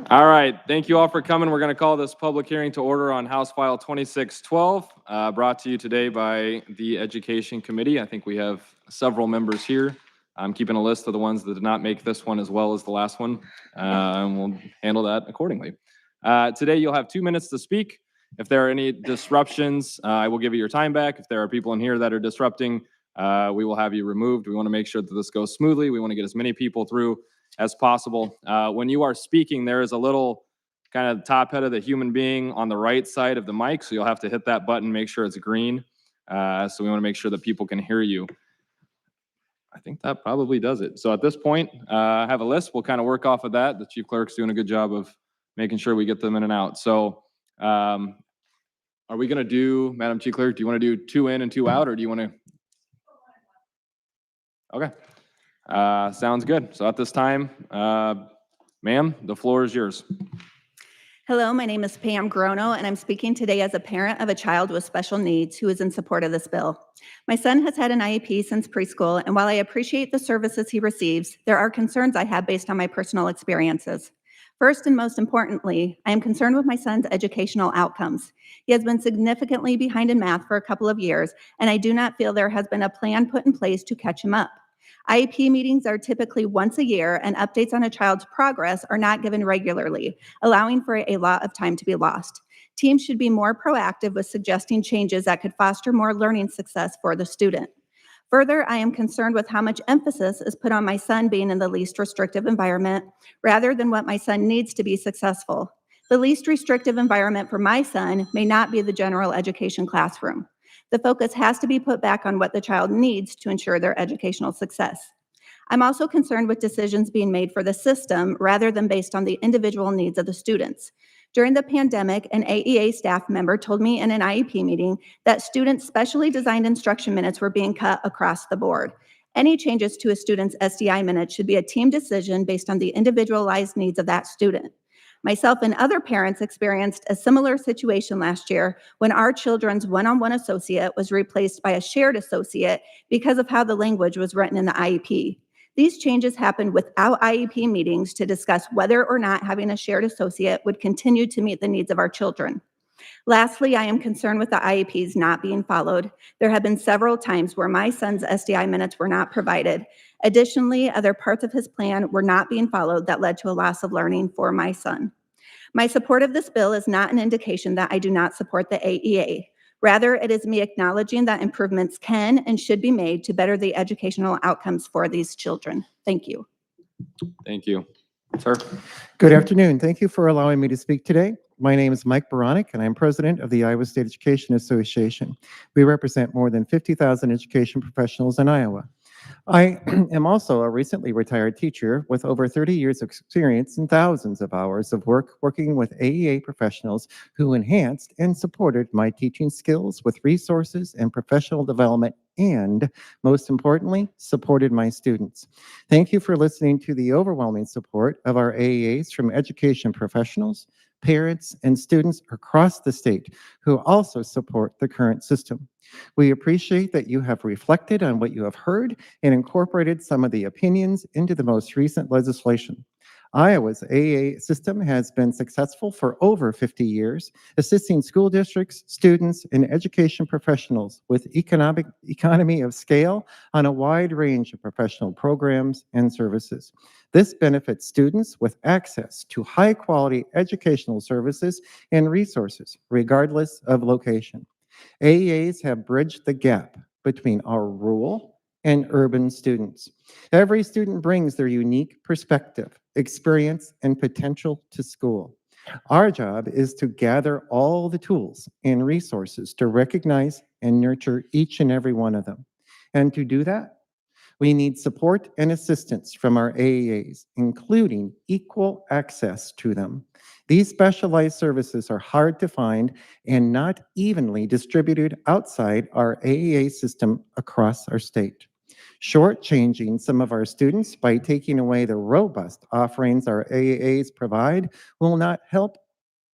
All right, thank you all for coming. We're going to call this public hearing to order on House File 2612, brought to you today by the Education Committee. I think we have several members here. I'm keeping a list of the ones that did not make this one as well as the last one, and we'll handle that accordingly. Today, you'll have 2 minutes to speak. If there are any disruptions, I will give you your time back. If there are people in here that are disrupting, we will have you removed. We want to make sure that this goes smoothly. We want to get as many people through as possible. When you are speaking, there is a little kind of top head of the human being on the right side of the mic, so you'll have to hit that button, make sure it's green. So we want to make sure that people can hear you. I think that probably does it. So at this point, I have a list. We'll kind of work off of that. The chief clerk's doing a good job of making sure we get them in and out. So are we going to do, Madam Chief Clerk, do you want to do 2 in and 2 out, or do you want to? Okay. Sounds good. So at this time, ma'am, the floor is yours. Hello, my name is Pam Grono, and I'm speaking today as a parent of a child with special needs who is in support of this bill. My son has had an IEP since preschool, and while I appreciate the services he receives, there are concerns I have based on my personal experiences. First and most importantly, I am concerned with my son's educational outcomes. He has been significantly behind in math for a couple of years, and I do not feel there has been a plan put in place to catch him up. IEP meetings are typically once a year, and updates on a child's progress are not given regularly, allowing for a lot of time to be lost. Teams should be more proactive with suggesting changes that could foster more learning success for the student. Further, I am concerned with how much emphasis is put on my son being in the least restrictive environment rather than what my son needs to be successful. The least restrictive environment for my son may not be the general education classroom. The focus has to be put back on what the child needs to ensure their educational success. I'm also concerned with decisions being made for the system rather than based on the individual needs of the students. During the pandemic, an AEA staff member told me in an IEP meeting that students' specially designed instruction minutes were being cut across the board. Any changes to a student's SDI minutes should be a team decision based on the individualized needs of that student. Myself and other parents experienced a similar situation last year when our children's one-on-one associate was replaced by a shared associate because of how the language was written in the IEP. These changes happened without IEP meetings to discuss whether or not having a shared associate would continue to meet the needs of our children. Lastly, I am concerned with the IEPs not being followed. There have been several times where my son's SDI minutes were not provided. Additionally, other parts of his plan were not being followed that led to a loss of learning for my son. My support of this bill is not an indication that I do not support the AEA. Rather, it is me acknowledging that improvements can and should be made to better the educational outcomes for these children. Thank you. Thank you. Sir? Good afternoon. Thank you for allowing me to speak today. My name is Mike Baranik, and I'm president of the Iowa State Education Association. We represent more than 50,000 education professionals in Iowa. I am also a recently retired teacher with over 30 years of experience and thousands of hours of work working with AEA professionals who enhanced and supported my teaching skills with resources and professional development and, most importantly, supported my students. Thank you for listening to the overwhelming support of our AEAs from education professionals, parents, and students across the state who also support the current system. We appreciate that you have reflected on what you have heard and incorporated some of the opinions into the most recent legislation. Iowa's AEA system has been successful for over 50 years, assisting school districts, students, and education professionals with economy of scale on a wide range of professional programs and services. This benefits students with access to high-quality educational services and resources, regardless of location. AEAs have bridged the gap between our rural and urban students. Every student brings their unique perspective, experience, and potential to school. Our job is to gather all the tools and resources to recognize and nurture each and every one of them. And to do that, we need support and assistance from our AEAs, including equal access to them. These specialized services are hard to find and not evenly distributed outside our AEA system across our state. Shortchanging some of our students by taking away the robust offerings our AEAs provide will not help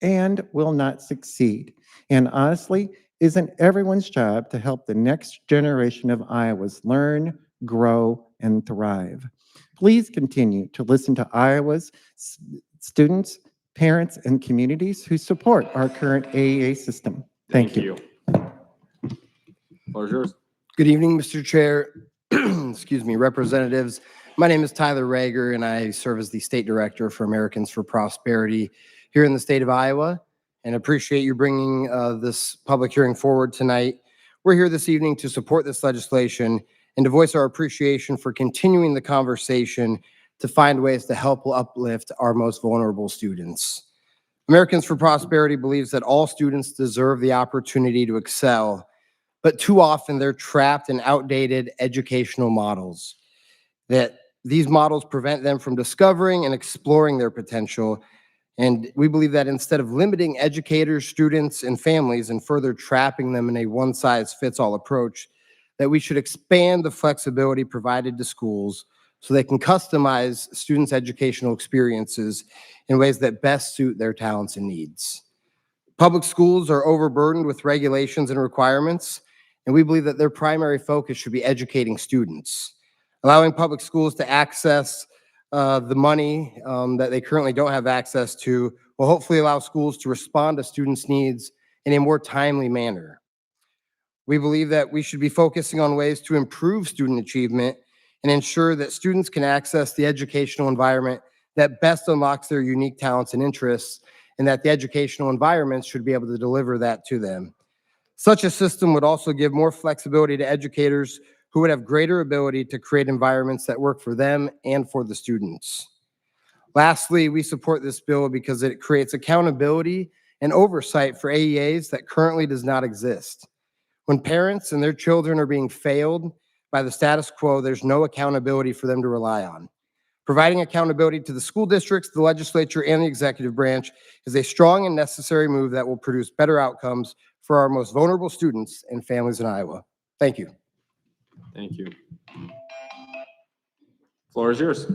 and will not succeed. And honestly, isn't everyone's job to help the next generation of Iowans learn, grow, and thrive? Please continue to listen to Iowa's students parents, and communities who support our current AEA system. Thank you. Floor is yours. Good evening, Mr. Chair, excuse me, representatives. My name is Tyler Rager, and I serve as the State Director for Americans for Prosperity here in the state of Iowa, and appreciate you bringing this public hearing forward tonight. We're here this evening to support this legislation and to voice our appreciation for continuing the conversation to find ways to help uplift our most vulnerable students. Americans for Prosperity believes that all students deserve the opportunity to excel, but too often they're trapped in outdated educational models. That these models prevent them from discovering and exploring their potential. And we believe that instead of limiting educators, students, and families and further trapping them in a one-size-fits-all approach, that we should expand the flexibility provided to schools so they can customize students' educational experiences in ways that best suit their talents and needs. Public schools are overburdened with regulations and requirements, and we believe that their primary focus should be educating students. Allowing public schools to access the money that they currently don't have access to will hopefully allow schools to respond to students' needs in a more timely manner. We believe that we should be focusing on ways to improve student achievement and ensure that students can access the educational environment that best unlocks their unique talents and interests, and that the educational environments should be able to deliver that to them. Such a system would also give more flexibility to educators who would have greater ability to create environments that work for them and for the students. Lastly, we support this bill because it creates accountability and oversight for AEAs that currently does not exist. When parents and their children are being failed by the status quo, there's no accountability for them to rely on. Providing accountability to the school districts, the legislature, and the executive branch is a strong and necessary move that will produce better outcomes for our most vulnerable students and families in Iowa. Thank you. Thank you. Floor is yours.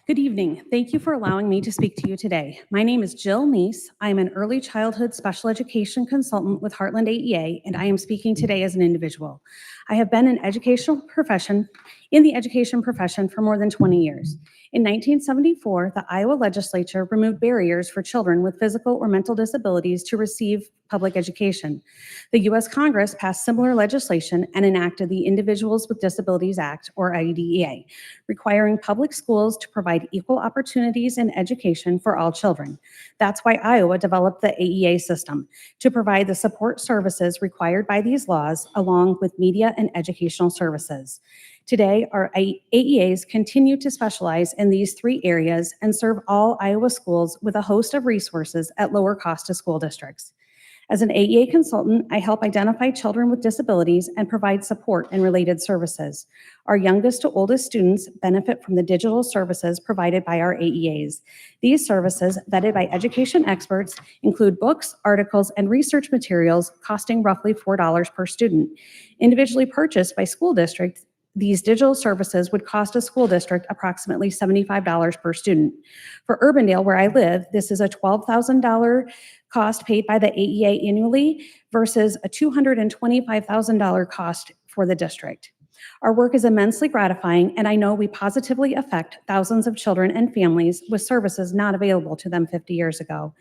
Good evening. Thank you for allowing me to speak to you today. My name is Jill Neese. I am an early childhood special education consultant with Heartland AEA, and I am speaking today as an individual. I have been in the education profession for more than 20 years. In 1974, the Iowa legislature removed barriers for children with physical or mental disabilities to receive public education. The U.S. Congress passed similar legislation and enacted the Individuals with Disabilities Act, or IDEA, requiring public schools to provide equal opportunities in education for all children. That's why Iowa developed the AEA system, to provide the support services required by these laws, along with media and educational services. Today, our AEAs continue to specialize in these three areas and serve all Iowa schools with a host of resources at lower cost to school districts. As an AEA consultant, I help identify children with disabilities and provide support and related services. Our youngest to oldest students benefit from the digital services provided by our AEAs. These services, vetted by education experts, include books, articles, and research materials costing roughly $4 per student. Individually purchased by school districts, these digital services would cost a school district approximately $75 per student. For Urbandale, where I live, this is a $12,000 cost paid by the AEA annually versus a $225,000 cost for the district. Our work is immensely gratifying, and I know we positively affect thousands of children and families with services not available to them 50 years ago.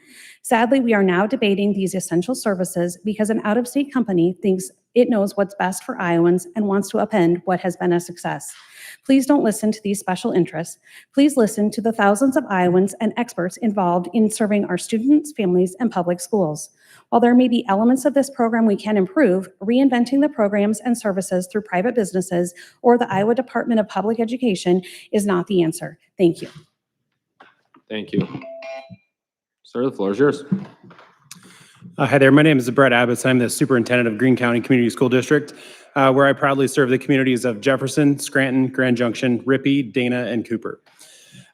Sadly, we are now debating these essential services because an out-of-state company thinks it knows what's best for Iowans and wants to upend what has been a success. Please don't listen to these special interests. Please listen to the thousands of Iowans and experts involved in serving our students, families, and public schools. While there may be elements of this program we can improve, reinventing the programs and services through private businesses or the Iowa Department of Public Education is not the answer. Thank you. Thank you. Sir, the floor is yours. Hi there, my name is Brett Abbott. I'm the superintendent of Greene County Community School District, where I proudly serve the communities of Jefferson, Scranton, Grand Junction, Rippey, Dana, and Cooper.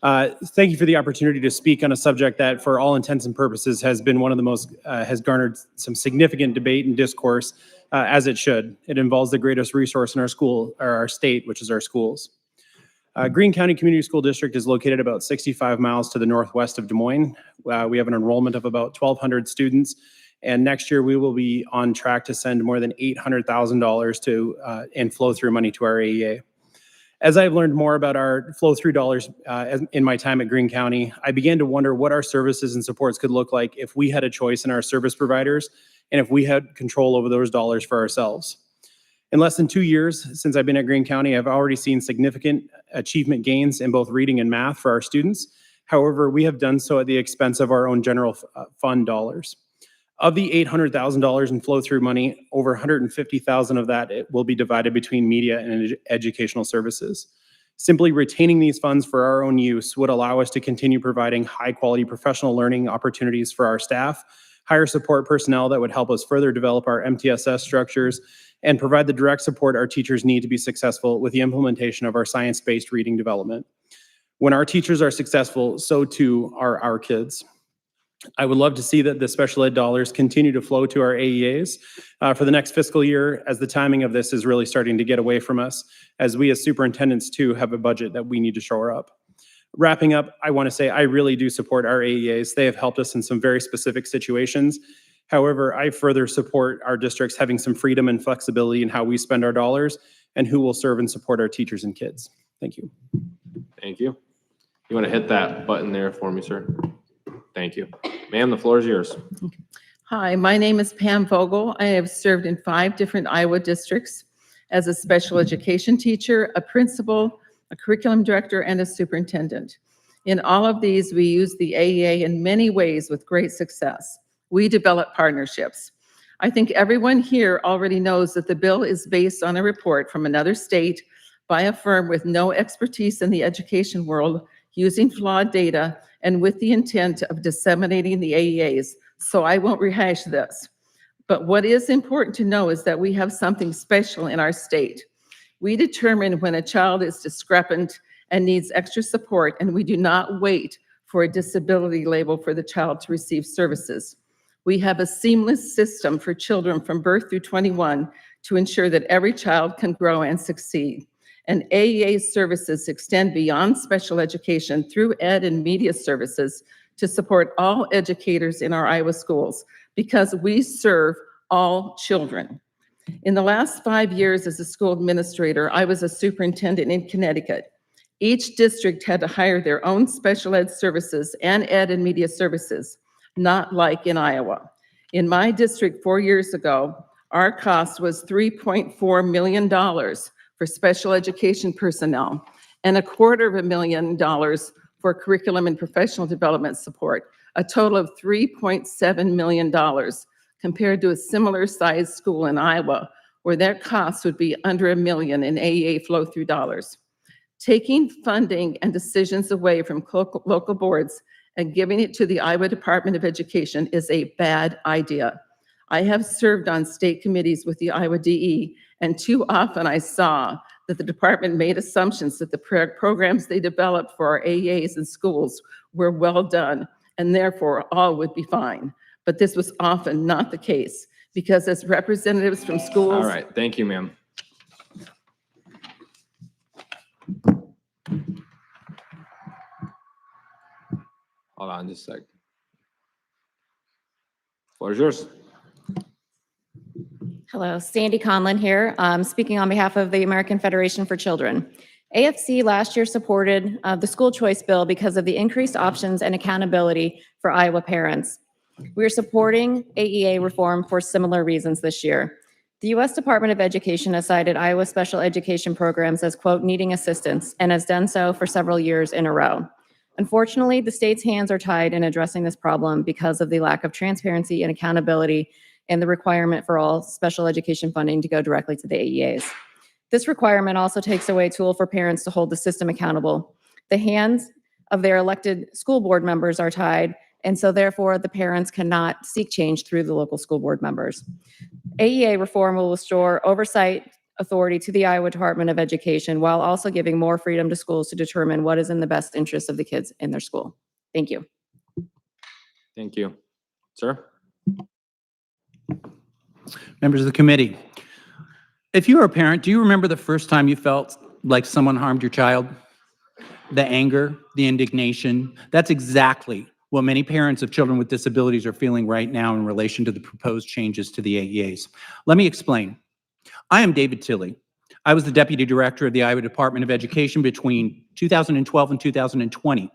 Thank you for the opportunity to speak on a subject that, for all intents and purposes, has been one of the most, has garnered some significant debate and discourse, as it should. It involves the greatest resource in our school, or our state, which is our schools. Greene County Community School District is located about 65 miles to the northwest of Des Moines. We have an enrollment of about 1,200 students, and next year we will be on track to send more than $800,000 to and flow through money to our AEA. As I've learned more about our flow-through dollars in my time at Greene County, I began to wonder what our services and supports could look like if we had a choice in our service providers and if we had control over those dollars for ourselves. In less than 2 years since I've been at Greene County, I've already seen significant achievement gains in both reading and math for our students. However, we have done so at the expense of our own general fund dollars. Of the $800,000 in flow-through money, over $150,000 of that will be divided between media and educational services. Simply retaining these funds for our own use would allow us to continue providing high-quality professional learning opportunities for our staff, hire support personnel that would help us further develop our MTSS structures, and provide the direct support our teachers need to be successful with the implementation of our science-based reading development. When our teachers are successful, so too are our kids. I would love to see that the special ed dollars continue to flow to our AEAs for the next fiscal year, as the timing of this is really starting to get away from us, as we as superintendents too have a budget that we need to shore up. Wrapping up, I want to say I really do support our AEAs. They have helped us in some very specific situations. However, I further support our districts having some freedom and flexibility in how we spend our dollars and who will serve and support our teachers and kids. Thank you. Thank you. You want to hit that button there for me, sir? Thank you. Ma'am, the floor is yours. Hi, my name is Pam Vogel. I have served in 5 different Iowa districts as a special education teacher, a principal, a curriculum director, and a superintendent. In all of these, we use the AEA in many ways with great success. We develop partnerships. I think everyone here already knows that the bill is based on a report from another state by a firm with no expertise in the education world, using flawed data and with the intent of disseminating the AEAs, so I won't rehash this. But what is important to know is that we have something special in our state. We determine when a child is discrepant and needs extra support, and we do not wait for a disability label for the child to receive services. We have a seamless system for children from birth through 21 to ensure that every child can grow and succeed. And AEA services extend beyond special education through ed and media services to support all educators in our Iowa schools, because we serve all children. In the last 5 years as a school administrator, I was a superintendent in Connecticut. Each district had to hire their own special ed services and ed and media services, not like in Iowa. In my district 4 years ago, our cost was $3.4 million for special education personnel and $250,000 for curriculum and professional development support, a total of $3.7 million compared to a similar sized school in Iowa, where their costs would be under $1 million in AEA flow-through dollars. Taking funding and decisions away from local boards and giving it to the Iowa Department of Education is a bad idea. I have served on state committees with the Iowa DE, and too often I saw that the department made assumptions that the programs they developed for our AEAs in schools were well done, and therefore all would be fine. But this was often not the case, because as representatives from schools— All right, thank you, ma'am. Hold on just a sec. Floor is yours. Hello, Sandy Conlon here, speaking on behalf of the American Federation for Children. AFC last year supported the school choice bill because of the increased options and accountability for Iowa parents. We are supporting AEA reform for similar reasons this year. The U.S. Department of Education has cited Iowa special education programs as, quote, needing assistance, and has done so for several years in a row. Unfortunately, the state's hands are tied in addressing this problem because of the lack of transparency and accountability and the requirement for all special education funding to go directly to the AEAs. This requirement also takes away a tool for parents to hold the system accountable. The hands of their elected school board members are tied, and so therefore the parents cannot seek change through the local school board members. AEA reform will restore oversight authority to the Iowa Department of Education while also giving more freedom to schools to determine what is in the best interest of the kids in their school. Thank you. Thank you. Sir? Members of the committee, if you were a parent, do you remember the first time you felt like someone harmed your child? The anger, the indignation, that's exactly what many parents of children with disabilities are feeling right now in relation to the proposed changes to the AEAs. Let me explain. I am David Tilley. I was the deputy director of the Iowa Department of Education between 2012 and 2020.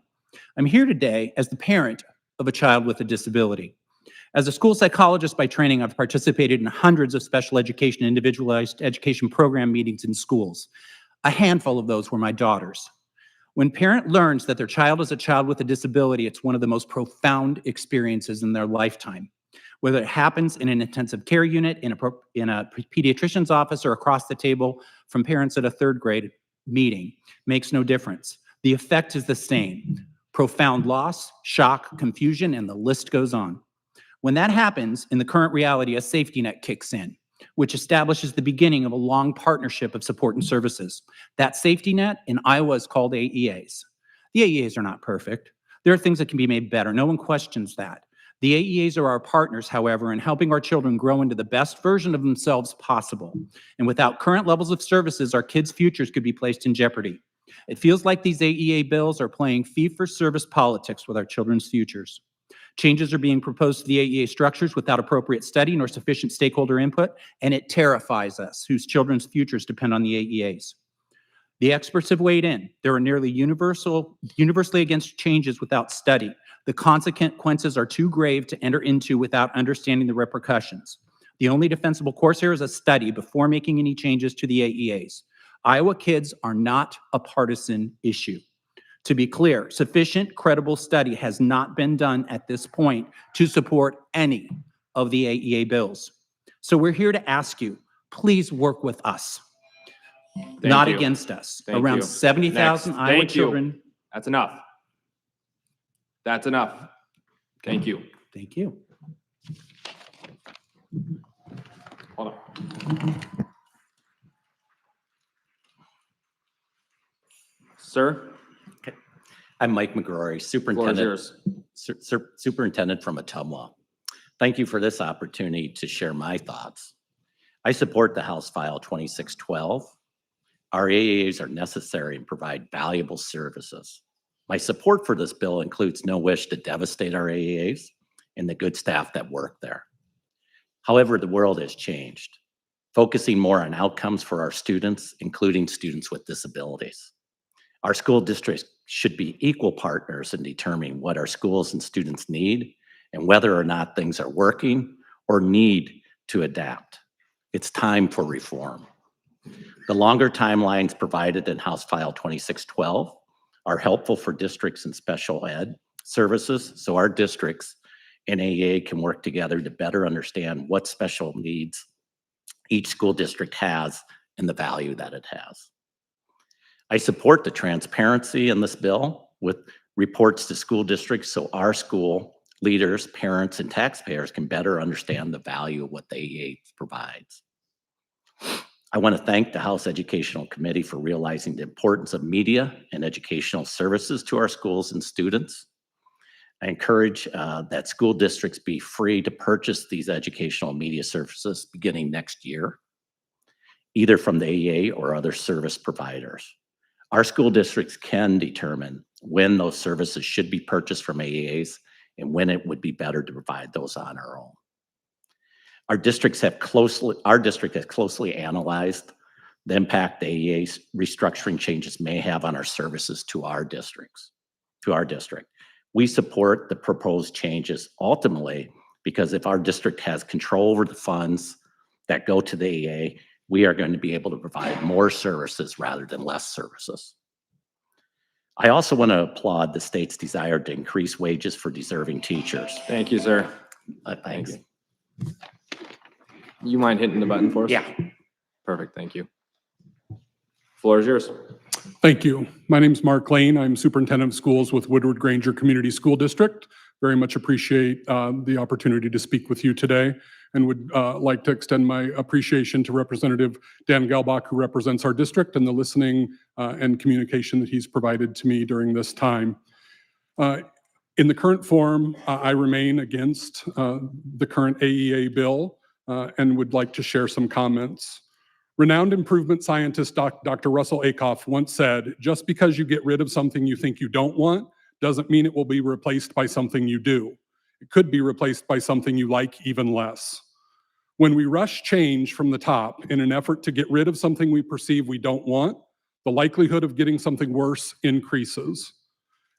I'm here today as the parent of a child with a disability. As a school psychologist by training, I've participated in hundreds of special education, individualized education program meetings in schools. A handful of those were my daughters. When parent learns that their child is a child with a disability, it's one of the most profound experiences in their lifetime. Whether it happens in an intensive care unit, in a pediatrician's office, or across the table from parents at a third grade meeting, makes no difference. The effect is the same. Profound loss, shock, confusion, and the list goes on. When that happens, in the current reality, a safety net kicks in, which establishes the beginning of a long partnership of support and services. That safety net in Iowa is called AEAs. The AEAs are not perfect. There are things that can be made better. No one questions that. The AEAs are our partners, however, in helping our children grow into the best version of themselves possible. And without current levels of services, our kids' futures could be placed in jeopardy. It feels like these AEA bills are playing fee-for-service politics with our children's futures. Changes are being proposed to the AEA structures without appropriate study nor sufficient stakeholder input, and it terrifies us, whose children's futures depend on the AEAs. The experts have weighed in. There are nearly universally against changes without study. The consequences are too grave to enter into without understanding the repercussions. The only defensible course here is a study before making any changes to the AEAs. Iowa kids are not a partisan issue. To be clear, sufficient credible study has not been done at this point to support any of the AEA bills. So we're here to ask you, please work with us, not you. against us. Thank Around you. 70,000 Next. Iowa Thank you. children. That's enough. That's enough. Thank you. Thank you. Hold on. Sir, I'm Mike McGrory, floor is yours. Superintendent from Ottumwa. Thank you for this opportunity to share my thoughts. I support the House File 2612. Our AAs are necessary and provide valuable services. My support for this bill includes no wish to devastate our AAs and the good staff that work there. However, the world has changed, focusing more on outcomes for our students, including students with disabilities. Our school districts should be equal partners in determining what our schools and students need and whether or not things are working or need to adapt. It's time for reform. The longer timelines provided in House File 2612 are helpful for districts and special ed services, so our districts and AEA can work together to better understand what special needs each school district has and the value that it has. I support the transparency in this bill with reports to school districts so our school leaders, parents, and taxpayers can better understand the value of what the AEA provides. I want to thank the House Educational Committee for realizing the importance of media and educational services to our schools and students. I encourage that school districts be free to purchase these educational media services beginning next year, either from the AEA or other service providers. Our school districts can determine when those services should be purchased from AEAs and when it would be better to provide those on our own. Our district has closely analyzed the impact the AEA's restructuring changes may have on our services to our district. We support the proposed changes ultimately because if our district has control over the funds that go to the AEA, we are going to be able to provide more services rather than less services. I also want to applaud the state's desire to increase wages for deserving teachers. Thank you, sir. Thanks. You mind hitting the button for us? Yeah. Perfect, thank you. Floor is yours. Thank you. My name is Mark Lane. I'm Superintendent of Schools with Woodward Granger Community School District. Very much appreciate the opportunity to speak with you today and would like to extend my appreciation to Representative Dan Gelbach, who represents our district, and the listening and communication that he's provided to me during this time. In the current form, I remain against the current AEA bill and would like to share some comments. Renowned improvement scientist Dr. Russell Ackoff once said, just because you get rid of something you think you don't want doesn't mean it will be replaced by something you do. It could be replaced by something you like even less. When we rush change from the top in an effort to get rid of something we perceive we don't want, the likelihood of getting something worse increases.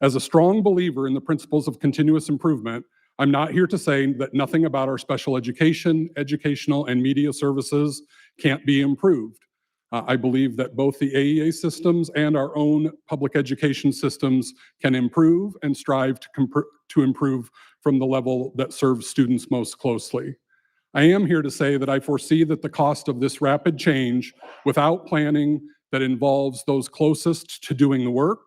As a strong believer in the principles of continuous improvement, I'm not here to say that nothing about our special education, educational, and media services can't be improved. I believe that both the AEA systems and our own public education systems can improve and strive to improve from the level that serves students most closely. I am here to say that I foresee that the cost of this rapid change without planning that involves those closest to doing the work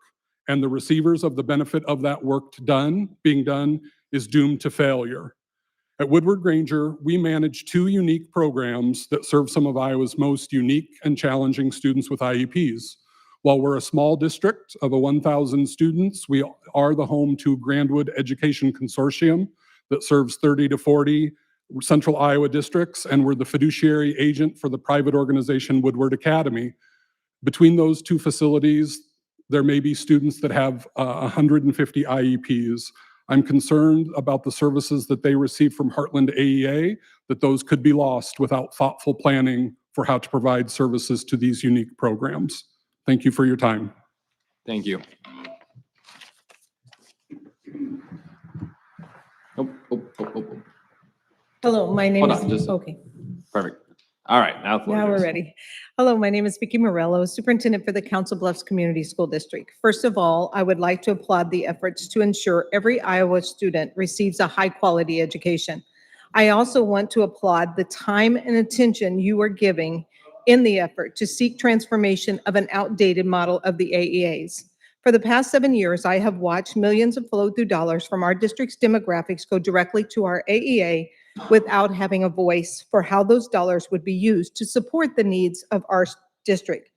and the receivers of the benefit of that work being done is doomed to failure. At Woodward Granger, we manage 2 unique programs that serve some of Iowa's most unique and challenging students with IEPs. While we're a small district of 1,000 students, we are the home to Grandwood Education Consortium that serves 30 to 40 central Iowa districts, and we're the fiduciary agent for the private organization Woodward Academy. Between those 2 facilities, there may be students that have 150 IEPs. I'm concerned about the services that they receive from Heartland AEA, that those could be lost without thoughtful planning for how to provide services to these unique programs. Thank you for your time. Thank you. Oh. Hello, my name Hold on, is, just- okay, Perfect. All right, now the floor is now we're yours. ready. Hello, my name is Vicki Morello, Superintendent for the Council Bluffs Community School District. First of all, I would like to applaud the efforts to ensure every Iowa student receives a high-quality education. I also want to applaud the time and attention you are giving in the effort to seek transformation of an outdated model of the AEAs. For the past 7 years, I have watched millions of flow-through dollars from our district's demographics go directly to our AEA without having a voice for how those dollars would be used to support the needs of our district.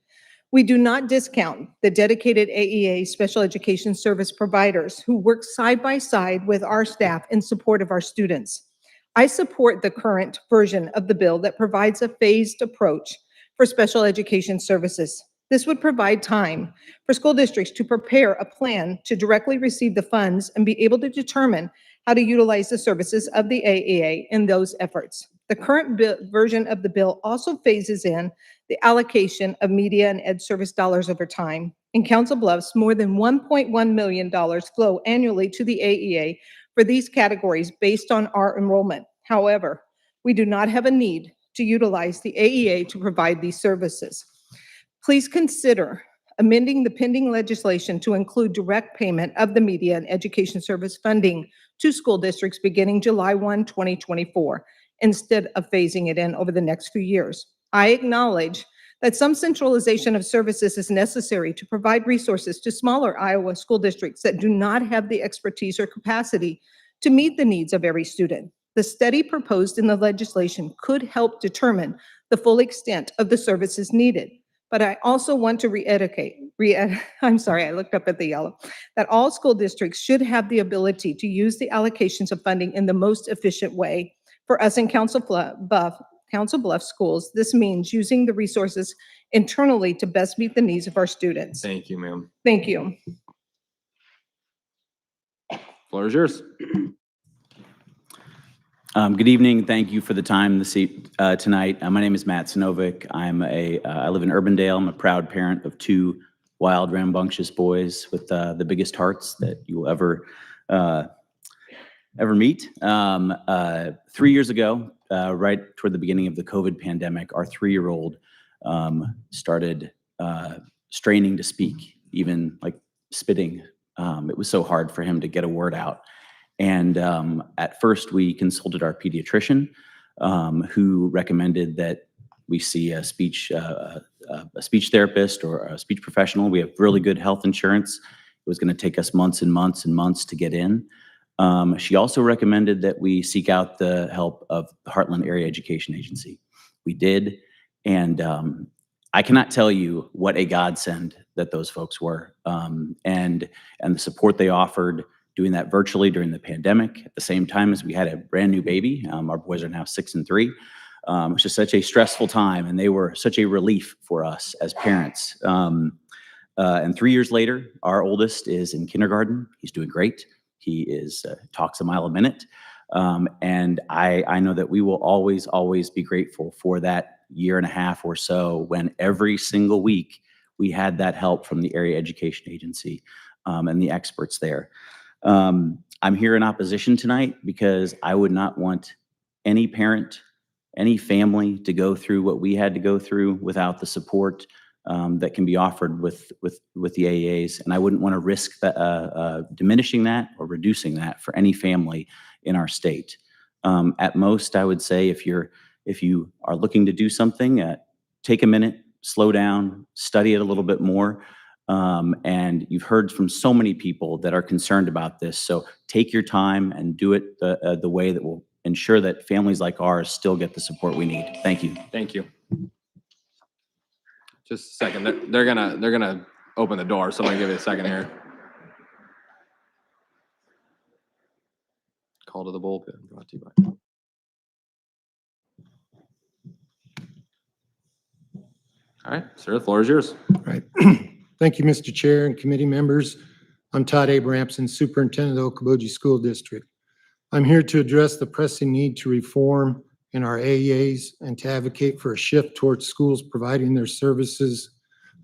We do not discount the dedicated AEA special education service providers who work side by side with our staff in support of our students. I support the current version of the bill that provides a phased approach for special education services. This would provide time for school districts to prepare a plan to directly receive the funds and be able to determine how to utilize the services of the AEA in those efforts. The current version of the bill also phases in the allocation of media and ed service dollars over time. In Council Bluffs, more than $1.1 million flow annually to the AEA for these categories based on our enrollment. However, we do not have a need to utilize the AEA to provide these services. Please consider amending the pending legislation to include direct payment of the media and education service funding to school districts beginning July 1, 2024, instead of phasing it in over the next few years. I acknowledge that some centralization of services is necessary to provide resources to smaller Iowa school districts that do not have the expertise or capacity to meet the needs of every student. The study proposed in the legislation could help determine the full extent of the services needed. But I also want to I'm sorry, I looked up at the yellow, that all school districts should have the ability to use the allocations of funding in the most efficient way. For us in Council Bluffs schools, this means using the resources internally to best meet the needs of our students. Thank you, ma'am. Thank you. Floor is yours. Good evening. Thank you for the time tonight. My name is Matt Sinovic. I live in Urbandale. I'm a proud parent of 2 wild, rambunctious boys with the biggest hearts that you will ever meet. 3 years ago, right toward the beginning of the COVID pandemic, our 3-year-old started straining to speak, even like spitting. It was so hard for him to get a word out. And at first, we consulted our pediatrician, who recommended that we see a speech therapist or a speech professional. We have really good health insurance. It was going to take us months and months and months to get in. She also recommended that we seek out the help of the Heartland Area Education Agency. We did, and I cannot tell you what a godsend that those folks were, and the support they offered, doing that virtually during the pandemic at the same time as we had a brand new baby. Our boys are now 6 and 3. It was just such a stressful time, and they were such a relief for us as parents. And 3 years later, our oldest is in kindergarten. He's doing great. He talks a mile a minute. And I know that we will always, always be grateful for that year and a half or so when every single week we had that help from the Area Education Agency and the experts there. I'm here in opposition tonight because I would not want any parent, any family to go through what we had to go through without the support that can be offered with the AEAs. And I wouldn't want to risk diminishing that or reducing that for any family in our state. At most, I would say if you are looking to do something, take a minute, slow down, study it a little bit more. And you've heard from so many people that are concerned about this. So take your time and do it the way that will ensure that families like ours still get the support we need. Thank you. Thank you. Just a second. They're gonna open the door, so I'm gonna give you a second here. Call to the bullpen, brought to you by. All right, sir, the floor is yours. Right. Thank you, Mr. Chair and committee members. I'm Todd Abrahamson, Superintendent of the Okoboji School District. I'm here to address the pressing need to reform in our AEAs and to advocate for a shift towards schools providing their services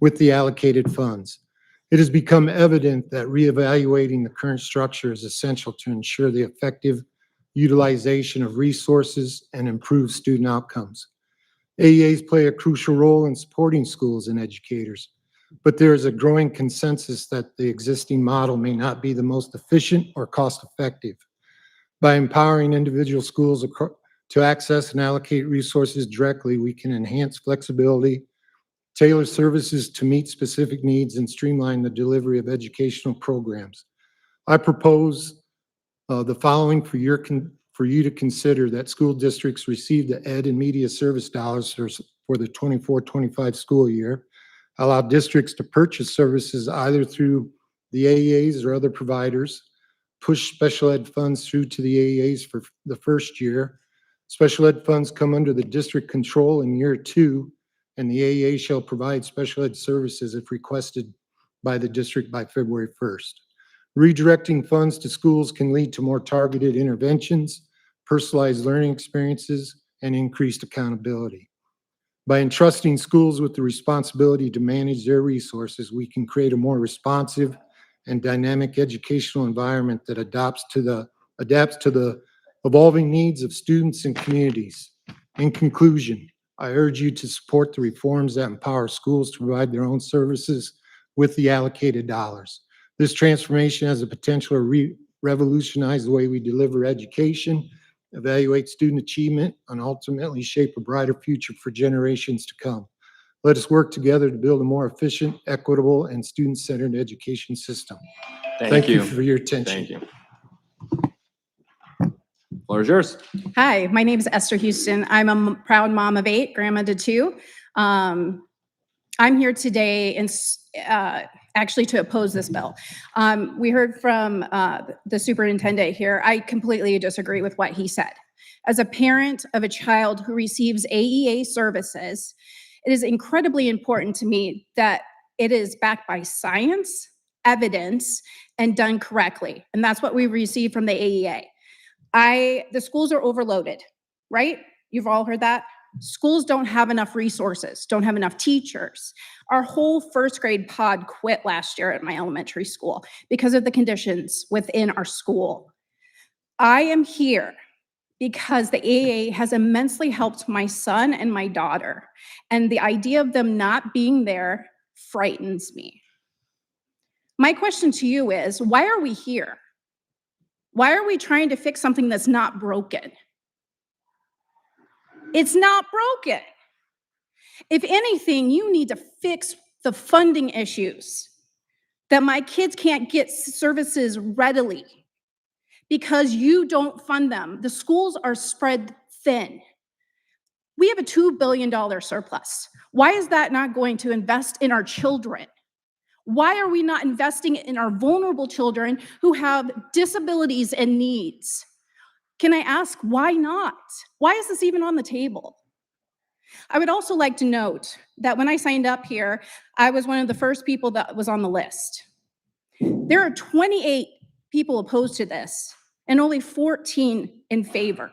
with the allocated funds. It has become evident that reevaluating the current structure is essential to ensure the effective utilization of resources and improve student outcomes. AEAs play a crucial role in supporting schools and educators, but there is a growing consensus that the existing model may not be the most efficient or cost-effective. By empowering individual schools to access and allocate resources directly, we can enhance flexibility, tailor services to meet specific needs, and streamline the delivery of educational programs. I propose the following for you to consider: that school districts receive the ed and media service dollars for the 24-25 school year, allow districts to purchase services either through the AEAs or other providers, push special ed funds through to the AEAs for the first year. Special ed funds come under the district control in year 2, and the AEA shall provide special ed services if requested by the district by February 1st. Redirecting funds to schools can lead to more targeted interventions, personalized learning experiences, and increased accountability. By entrusting schools with the responsibility to manage their resources, we can create a more responsive and dynamic educational environment that adapts to the evolving needs of students and communities. In conclusion, I urge you to support the reforms that empower schools to provide their own services with the allocated dollars. This transformation has the potential to revolutionize the way we deliver education, evaluate student achievement, and ultimately shape a brighter future for generations to come. Let us work together to build a more efficient, equitable, and student-centered education system. Thank you for your attention. Thank you. Floor is yours. Hi, my name is Esther Houston. I'm a proud mom of 8, grandma to 2. I'm here today actually to oppose this bill. We heard from the superintendent here. I completely disagree with what he said. As a parent of a child who receives AEA services, it is incredibly important to me that it is backed by science, evidence, and done correctly. And that's what we receive from the AEA. The schools are overloaded, right? You've all heard that. Schools don't have enough resources, don't have enough teachers. Our whole first grade pod quit last year at my elementary school because of the conditions within our school. I am here because the AEA has immensely helped my son and my daughter, and the idea of them not being there frightens me. My question to you is, why are we here? Why are we trying to fix something that's not broken? It's not broken. If anything, you need to fix the funding issues, that my kids can't get services readily because you don't fund them. The schools are spread thin. We have a $2 billion surplus. Why is that not going to invest in our children? Why are we not investing in our vulnerable children who have disabilities and needs? Can I ask, why not? Why is this even on the table? I would also like to note that when I signed up here, I was one of the first people that was on the list. There are 28 people opposed to this, and only 14 in favor.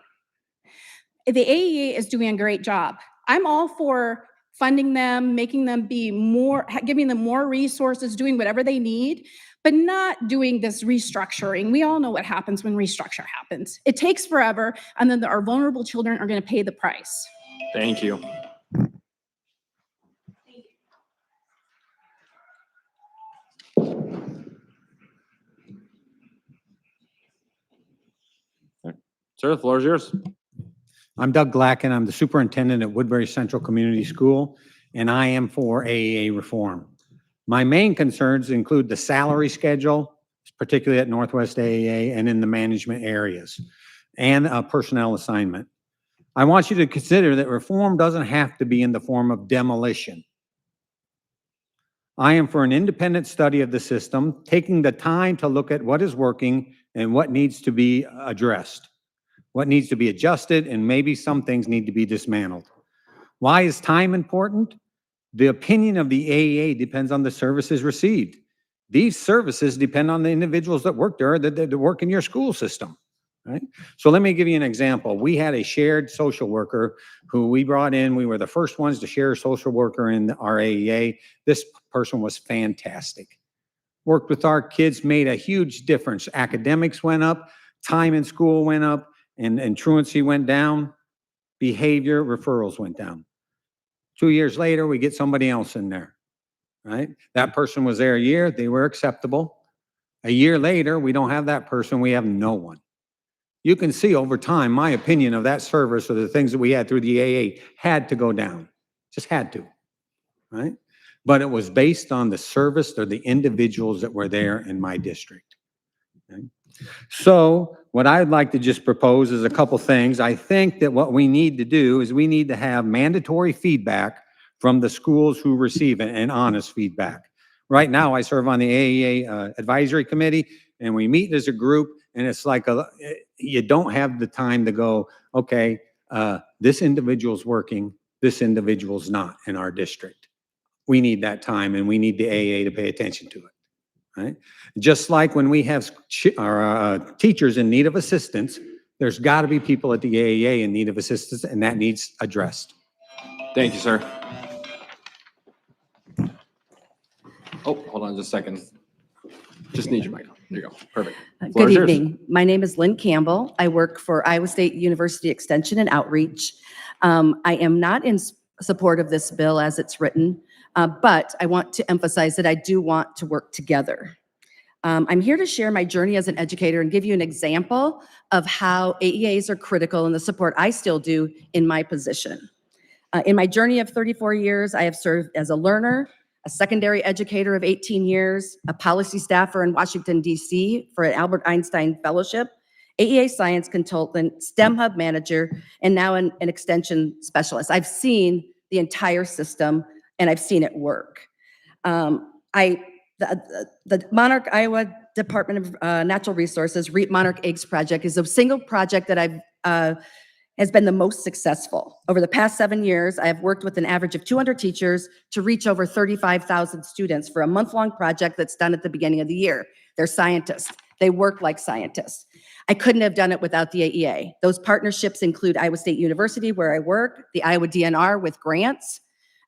The AEA is doing a great job. I'm all for funding them, making them be more, giving them more resources, doing whatever they need, but not doing this restructuring. We all know what happens when restructure happens. It takes forever, and then our vulnerable children are going to pay the price. Thank you. Sir, the floor is yours. I'm Doug Glacken. I'm the superintendent at Woodbury Central Community School, and I am for AEA reform. My main concerns include the salary schedule, particularly at Northwest AEA and in the management areas, and a personnel assignment. I want you to consider that reform doesn't have to be in the form of demolition. I am for an independent study of the system, taking the time to look at what is working and what needs to be addressed, what needs to be adjusted, and maybe some things need to be dismantled. Why is time important? The opinion of the AEA depends on the services received. These services depend on the individuals that work there, that work in your school system, right? So let me give you an example. We had a shared social worker who we brought in. We were the first ones to share a social worker in our AEA. This person was fantastic. Worked with our kids, made a huge difference. Academics went up, time in school went up, and truancy went down, behavior referrals went down. 2 years later, we get somebody else in there, right? That person was there a year, they were acceptable. A year later, we don't have that person, we have no one. You can see over time, my opinion of that service or the things that we had through the AA had to go down, just had to, right? But it was based on the service or the individuals that were there in my district. Okay? So what I'd like to just propose is a couple things. I think that what we need to do is we need to have mandatory feedback from the schools who receive it and honest feedback. Right now, I serve on the AEA advisory committee, and we meet as a group, and it's like you don't have the time to go, okay, this individual's working, this individual's not in our district. We need that time, and we need the AEA to pay attention to it. Right? Just like when we have our teachers in need of assistance, there's got to be people at the AEA in need of assistance, and that needs addressed. Thank you, sir. Oh, hold on just a second. Just need your mic. There you go. Perfect. Floor Good is yours. evening. My name is Lynn Campbell. I work for Iowa State University Extension and Outreach. I am not in support of this bill as it's written, but I want to emphasize that I do want to work together. I'm here to share my journey as an educator and give you an example of how AEAs are critical in the support I still do in my position. In my journey of 34 years, I have served as a learner, a secondary educator of 18 years, a policy staffer in Washington, D.C. for an Albert Einstein Fellowship, AEA science consultant, STEM hub manager, and now an extension specialist. I've seen the entire system, and I've seen it work. The Monarch Iowa Department of Natural Resources REAP Monarch Eggs project is a single project that has been the most successful. Over the past 7 years, I have worked with an average of 200 teachers to reach over 35,000 students for a month-long project that's done at the beginning of the year. They're scientists. They work like scientists. I couldn't have done it without the AEA. Those partnerships include Iowa State University, where I work, the Iowa DNR with grants,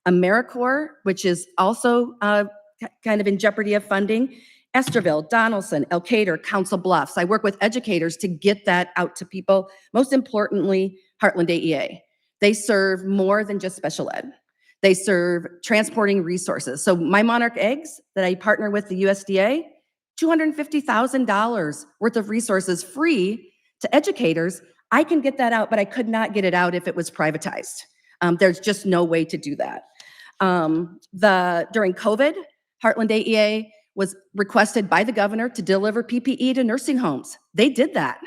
AmeriCorps, which is also kind of in jeopardy of funding, Esterville, Donaldson, Elkader, Council Bluffs. I work with educators to get that out to people. Most importantly, Heartland AEA. They serve more than just special ed. They serve transporting resources. So my Monarch Eggs that I partner with the USDA, $250,000 worth of resources free to educators. I can get that out, but I could not get it out if it was privatized. There's just no way to do that. During COVID, Heartland AEA was requested by the governor to deliver PPE to nursing homes. They did that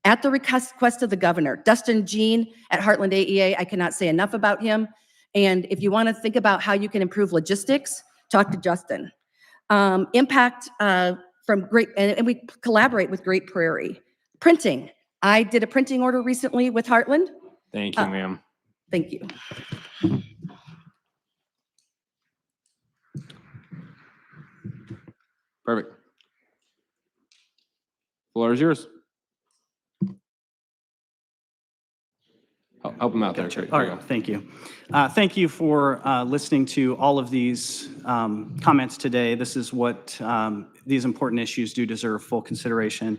at the request of the governor. Dustin Jean at Heartland AEA, I cannot say enough about him. And if you want to think about how you can improve logistics, talk to Justin. Impact from Great, and we collaborate with Great Prairie. Printing. I did a printing order recently with Heartland. Thank you, ma'am. Thank you. Perfect. Floor is yours. help him out there. Gotcha. There All you go. right, thank you. Thank you for listening to all of these comments today. This is what these important issues do deserve full consideration.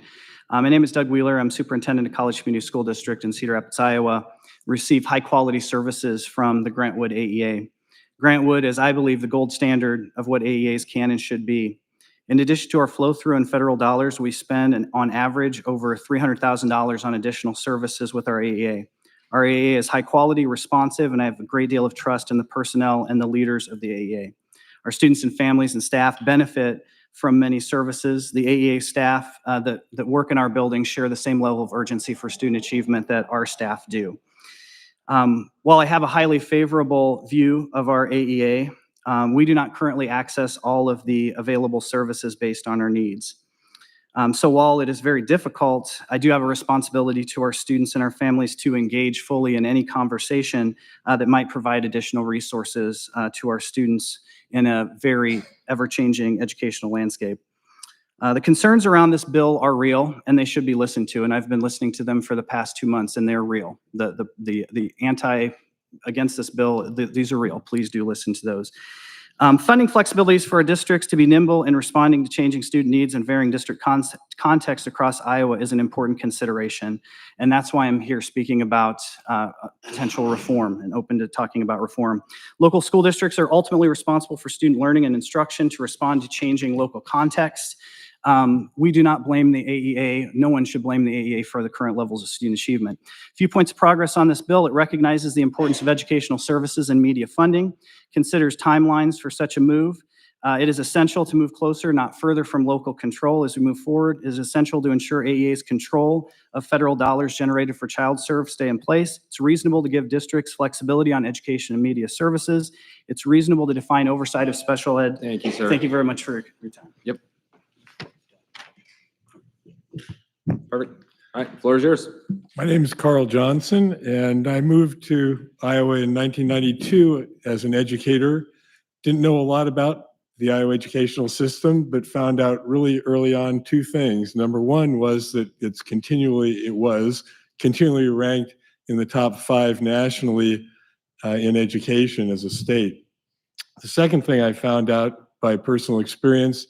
My name is Doug Wheeler. I'm superintendent of College Community School District in Cedar Rapids, Iowa. Receive high-quality services from the Grant-Wood AEA. Grant-Wood is, I believe, the gold standard of what AEAs can and should be. In addition to our flow-through and federal dollars, we spend, on average, over $300,000 on additional services with our AEA. Our AEA is high-quality, responsive, and I have a great deal of trust in the personnel and the leaders of the AEA. Our students and families and staff benefit from many services. The AEA staff that work in our building share the same level of urgency for student achievement that our staff do. While I have a highly favorable view of our AEA, we do not currently access all of the available services based on our needs. So while it is very difficult, I do have a responsibility to our students and our families to engage fully in any conversation that might provide additional resources to our students in a very ever-changing educational landscape. The concerns around this bill are real, and they should be listened to, and I've been listening to them for the past 2 months, and they're real. The anti against this bill, these are real. Please do listen to those. Funding flexibilities for our districts to be nimble in responding to changing student needs and varying district context across Iowa is an important consideration. And that's why I'm here speaking about potential reform and open to talking about reform. Local school districts are ultimately responsible for student learning and instruction to respond to changing local context. We do not blame the AEA. No one should blame the AEA for the current levels of student achievement. A few points of progress on this bill. It recognizes the importance of educational services and media funding, considers timelines for such a move. It is essential to move closer, not further, from local control as we move forward. It is essential to ensure AEA's control of federal dollars generated for child serve stay in place. It's reasonable to give districts flexibility on education and media services. It's reasonable to define oversight of special ed. Thank you, sir. Thank you very much for your time. Yep. Perfect. All right, floor is yours. My name is Carl Johnson, and I moved to Iowa in 1992 as an educator. Didn't know a lot about the Iowa educational system, but found out really early on two things. Number one was that it was continually ranked in the top 5 nationally in education as a state. The second thing I found out by personal experience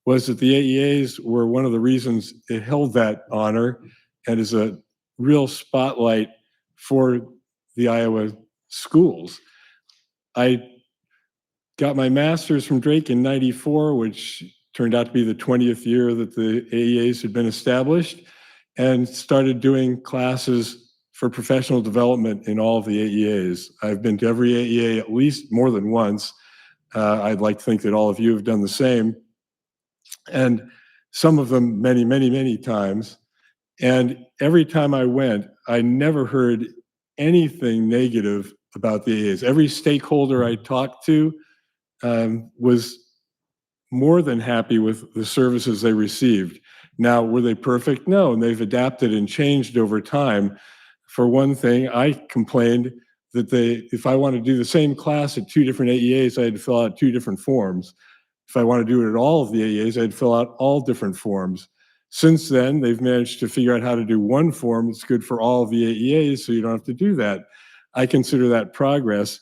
was that the AEAs were one of the reasons it held that honor and is a real spotlight for the Iowa schools. I got my master's from Drake in '94, which turned out to be the 20th year that the AEAs had been established, and started doing classes for professional development in all of the AEAs. I've been to every AEA at least more than once. I'd like to think that all of you have done the same. And some of them many, many, many times. And every time I went, I never heard anything negative about the AEAs. Every stakeholder I talked to was more than happy with the services they received. Now, were they perfect? No, and they've adapted and changed over time. For one thing, I complained that if I want to do the same class at 2 different AEAs, I had to fill out 2 different forms. If I want to do it at all of the AEAs, I'd fill out all different forms. Since then, they've managed to figure out how to do one form that's good for all of the AEAs, so you don't have to do that. I consider that progress.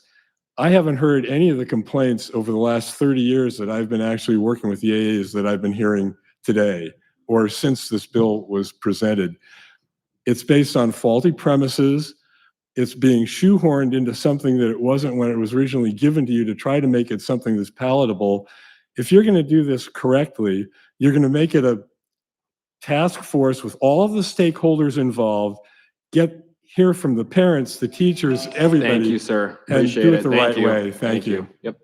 I haven't heard any of the complaints over the last 30 years that I've been actually working with the AEAs that I've been hearing today, or since this bill was presented. It's based on faulty premises. It's being shoehorned into something that it wasn't when it was originally given to you to try to make it something that's palatable. If you're going to do this correctly, you're going to make it a task force with all of the stakeholders involved, hear from the parents, the teachers, everybody. Thank you, sir. And Appreciate do it. it the Thank right you. way. Thank you. Yep.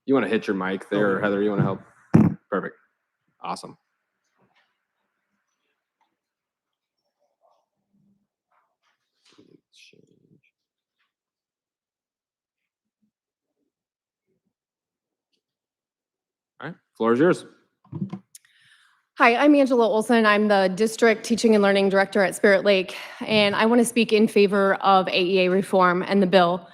You want to hit your mic there, or Heather? You want to help? Perfect. Awesome. All right, floor is yours. Hi, I'm Angela Olson. I'm the District Teaching and Learning Director at Spirit Lake, and I want to speak in favor of AEA reform and the bill.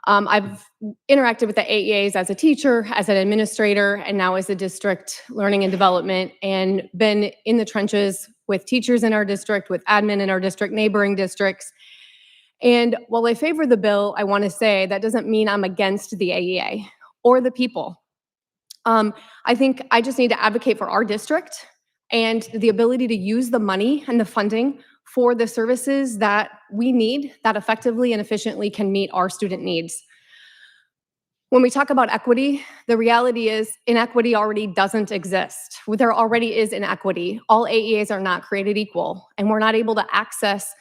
I've interacted with the AEAs as a teacher, as an administrator, and now as a district learning and development, and been in the trenches with teachers in our district, with admin in our district, neighboring districts. And while I favor the bill, I want to say that doesn't mean I'm against the AEA or the people. I think I just need to advocate for our district and the ability to use the money and the funding for the services that we need that effectively and efficiently can meet our student needs. When we talk about equity, the reality is inequity already doesn't exist. There already is inequity. All AEAs are not created equal, and we're not able to access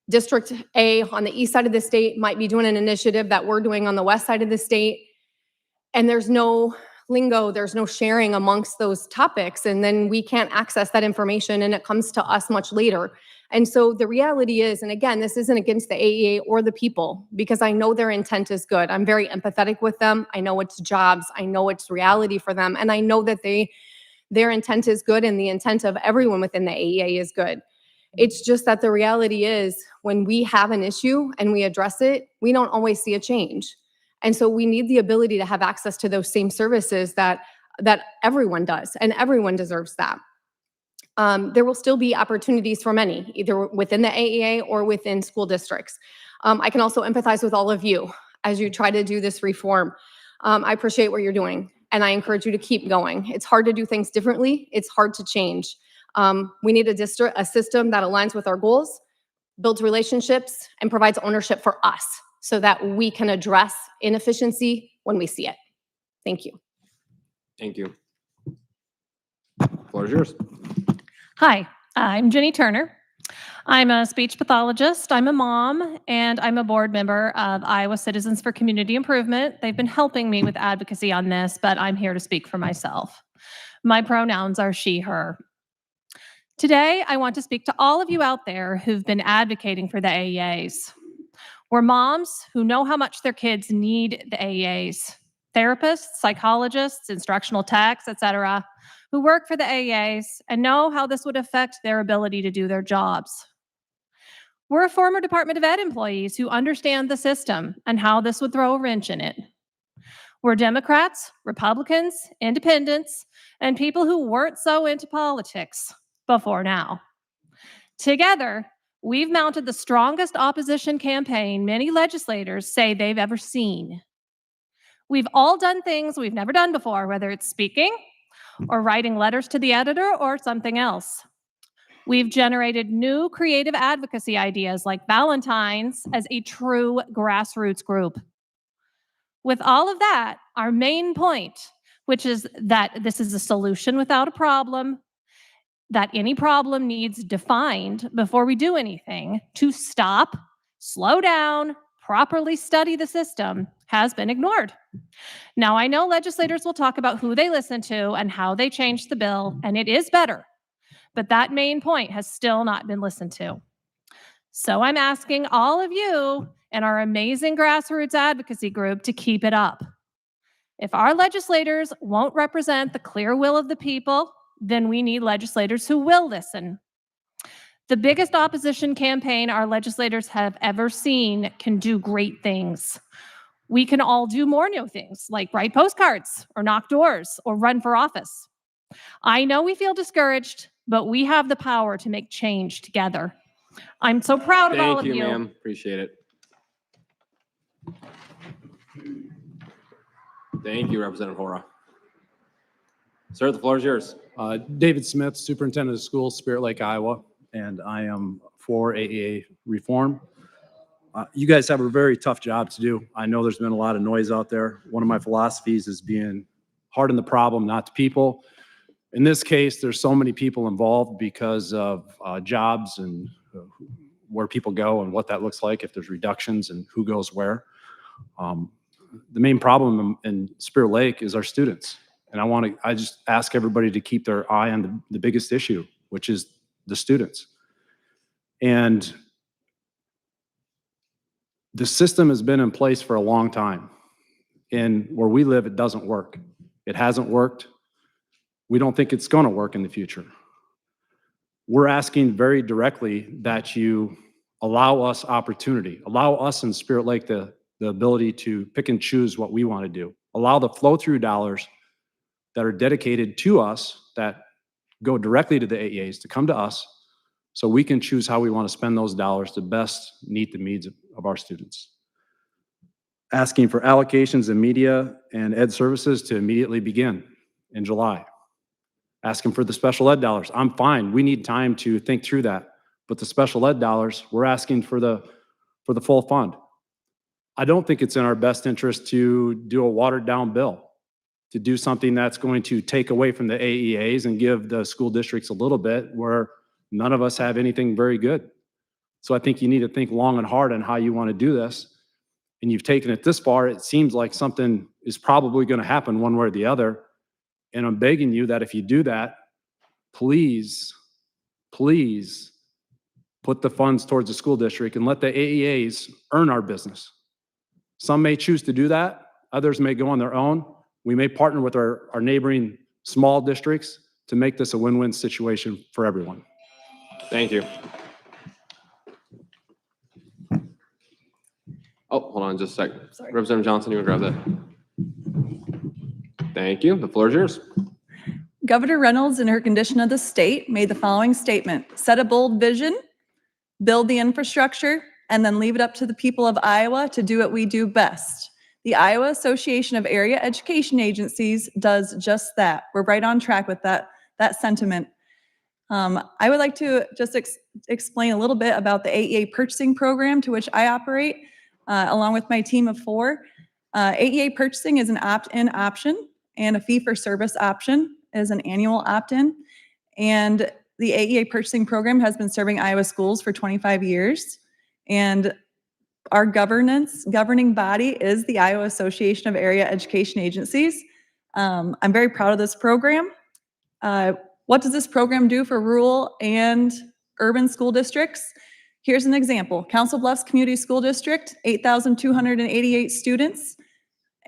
District A on the east side of the state might be doing an initiative that we're doing on the west side of the state, and there's no lingo, there's no sharing amongst those topics, and then we can't access that information, and it comes to us much later. And so the reality is, and again, this isn't against the AEA or the people, because I know their intent is good. I'm very empathetic with them. I know it's jobs. I know it's reality for them. And I know that their intent is good, and the intent of everyone within the AEA is good. It's just that the reality is when we have an issue and we address it, we don't always see a change. And so we need the ability to have access to those same services that everyone does, and everyone deserves that. There will still be opportunities for many, either within the AEA or within school districts. I can also empathize with all of you as you try to do this reform. I appreciate what you're doing, and I encourage you to keep going. It's hard to do things differently. It's hard to change. We need a system that aligns with our goals, builds relationships, and provides ownership for us so that we can address inefficiency when we see it. Thank you. Thank you. Floor is yours. Hi, I'm Jenny Turner. I'm a speech pathologist, I'm a mom, and I'm a board member of Iowa Citizens for Community Improvement. They've been helping me with advocacy on this, but I'm here to speak for myself. My pronouns are she, her. Today, I want to speak to all of you out there who've been advocating for the AEAs. We're moms who know how much their kids need the AEAs. Therapists, psychologists, instructional techs, etc., who work for the AEAs and know how this would affect their ability to do their jobs. We're a former Department of Ed employees who understand the system and how this would throw a wrench in it. We're Democrats, Republicans, independents, and people who weren't so into politics before now. Together, we've mounted the strongest opposition campaign many legislators say they've ever seen. We've all done things we've never done before, whether it's speaking or writing letters to the editor or something else. We've generated new creative advocacy ideas like Valentine's as a true grassroots group. With all of that, our main point, which is that this is a solution without a problem, that any problem needs defined before we do anything to stop, slow down, properly study the system, has been ignored. Now, I know legislators will talk about who they listen to and how they changed the bill, and it is better, but that main point has still not been listened to. So I'm asking all of you and our amazing grassroots advocacy group to keep it up. If our legislators won't represent the clear will of the people, then we need legislators who will listen. The biggest opposition campaign our legislators have ever seen can do great things. We can all do more new things, like write postcards or knock doors or run for office. I know we feel discouraged, but we have the power to make change together. I'm so proud of all of you. Thank you, ma'am. Appreciate it. Thank you, Representative Hora. Sir, the floor is yours. David Smith, Superintendent of Schools, Spirit Lake, Iowa, and I am for AEA reform. You guys have a very tough job to do. I know there's been a lot of noise out there. One of my philosophies is being hard on the problem, not the people. In this case, there's so many people involved because of jobs and where people go and what that looks like, if there's reductions and who goes where. The main problem in Spirit Lake is our students. And I just ask everybody to keep their eye on the biggest issue, which is the students. And the system has been in place for a long time. And where we live, it doesn't work. It hasn't worked. We don't think it's going to work in the future. We're asking very directly that you allow us opportunity, allow us in Spirit Lake the ability to pick and choose what we want to do, allow the flow-through dollars that are dedicated to us, that go directly to the AEAs, to come to us so we can choose how we want to spend those dollars to best meet the needs of our students. Asking for allocations in media and ed services to immediately begin in July. Asking for the special ed dollars. I'm fine. We need time to think through that. But the special ed dollars, we're asking for the full fund. I don't think it's in our best interest to do a watered down bill, to do something that's going to take away from the AEAs and give the school districts a little bit where none of us have anything very good. So I think you need to think long and hard on how you want to do this. And you've taken it this far, it seems like something is probably going to happen one way or the other. And I'm begging you that if you do that, please, please put the funds towards the school district and let the AEAs earn our business. Some may choose to do that. Others may go on their own. We may partner with our neighboring small districts to make this a win-win situation for everyone. Thank you. Oh, hold on just a second. Representative Johnson, you want to grab that? Thank you. The floor is yours. Governor Reynolds, in her condition of the state, made the following statement: set a bold vision, build the infrastructure, and then leave it up to the people of Iowa to do what we do best. The Iowa Association of Area Education Agencies does just that. We're right on track with that sentiment. I would like to just explain a little bit about the AEA purchasing program to which I operate, along with my team of 4. AEA purchasing is an opt-in option, and a fee-for-service option is an annual opt-in. And the AEA purchasing program has been serving Iowa schools for 25 years. And our governing body is the Iowa Association of Area Education Agencies. I'm very proud of this program. What does this program do for rural and urban school districts? Here's an example. Council Bluffs Community School District, 8,288 students.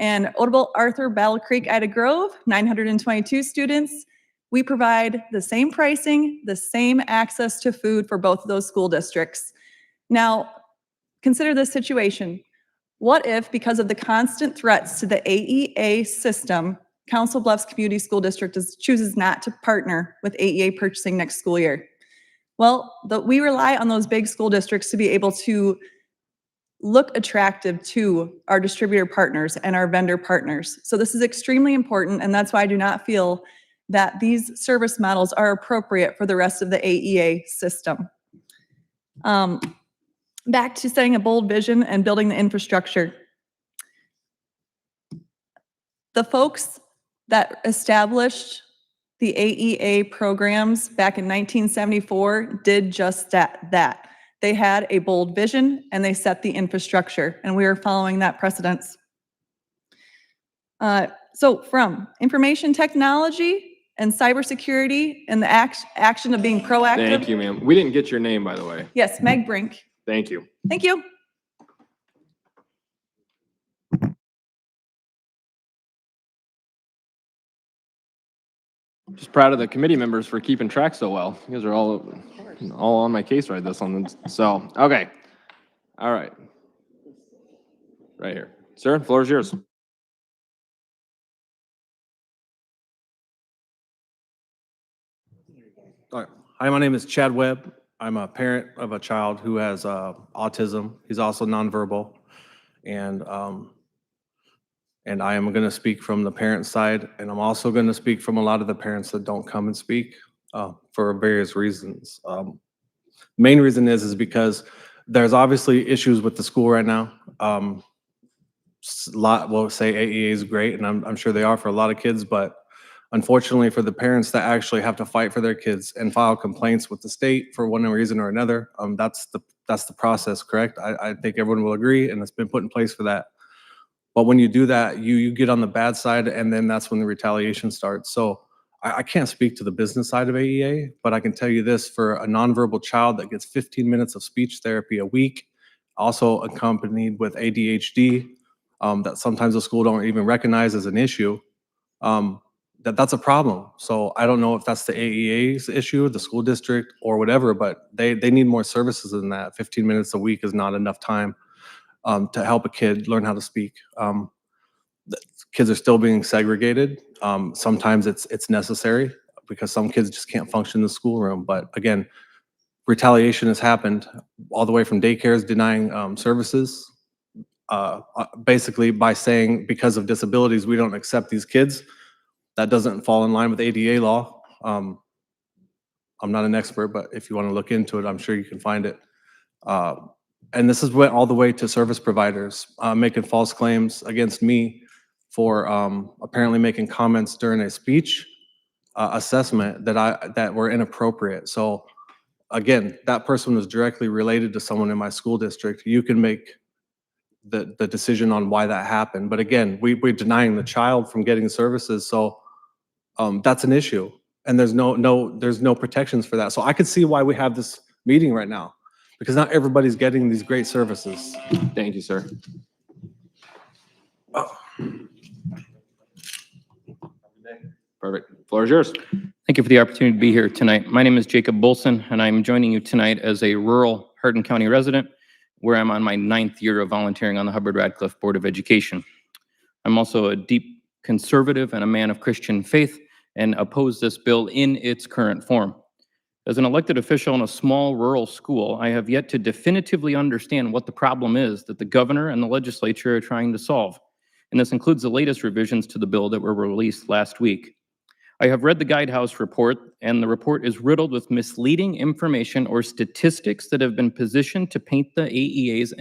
And Odebolt Arthur Battle Creek Ida Grove, 922 students. We provide the same pricing, the same access to food for both of those school districts. Now, consider this situation. What if, because of the constant threats to the AEA system, Council Bluffs Community School District chooses not to partner with AEA purchasing next school year? Well, we rely on those big school districts to be able to look attractive to our distributor partners and our vendor partners. So this is extremely important, and that's why I do not feel that these service models are appropriate for the rest of the AEA system. Back to setting a bold vision and building the infrastructure. The folks that established the AEA programs back in 1974 did just that. They had a bold vision and they set the infrastructure, and we are following that precedence. So from information technology and cybersecurity and the action of being proactive. Thank you, ma'am. We didn't get your name, by the way. Yes, Meg Brink. Thank you. Thank you. Just proud of the committee members for keeping track so well. You guys are all on my case right this one. So, okay. All right. Right here. Sir, floor is yours. Hi, my name is Chad Webb. I'm a parent of a child who has autism. He's also nonverbal. And I am going to speak from the parent side, and I'm also going to speak from a lot of the parents that don't come and speak for various reasons. Main reason is because there's obviously issues with the school right now. We'll say AEA is great, and I'm sure they are for a lot of kids, but unfortunately for the parents that actually have to fight for their kids and file complaints with the state for one reason or another, that's the process, correct? I think everyone will agree, and it's been put in place for that. But when you do that, you get on the bad side, and then that's when the retaliation starts. So I can't speak to the business side of AEA, but I can tell you this: for a nonverbal child that gets 15 minutes of speech therapy a week, also accompanied with ADHD, that sometimes the school don't even recognize as an issue, that's a problem. So I don't know if that's the AEA's issue, the school district, or whatever, but they need more services than that. 15 minutes a week is not enough time to help a kid learn how to speak. Kids are still being segregated. Sometimes it's necessary because some kids just can't function in the schoolroom. But again, retaliation has happened, all the way from daycares denying services, basically by saying because of disabilities, we don't accept these kids. That doesn't fall in line with ADA law. I'm not an expert, but if you want to look into it, I'm sure you can find it. And this is went all the way to service providers making false claims against me for apparently making comments during a speech assessment that were inappropriate. So again, that person was directly related to someone in my school district. You can make the decision on why that happened. But again, we're denying the child from getting services. So that's an issue. And there's no protections for that. So I could see why we have this meeting right now, because not everybody's getting these great services. Thank you, sir. Perfect. Floor is yours. Thank you for the opportunity to be here tonight. My name is Jacob Bolson, and I'm joining you tonight as a rural Hardin County resident, where I'm on my 9th year of volunteering on the Hubbard-Radcliffe Board of Education. I'm also a deep conservative and a man of Christian faith, and oppose this bill in its current form. As an elected official in a small rural school, I have yet to definitively understand what the problem is that the governor and the legislature are trying to solve. And this includes the latest revisions to the bill that were released last week. I have read the Guidehouse report, and the report is riddled with misleading information or statistics that have been positioned to paint the AEAs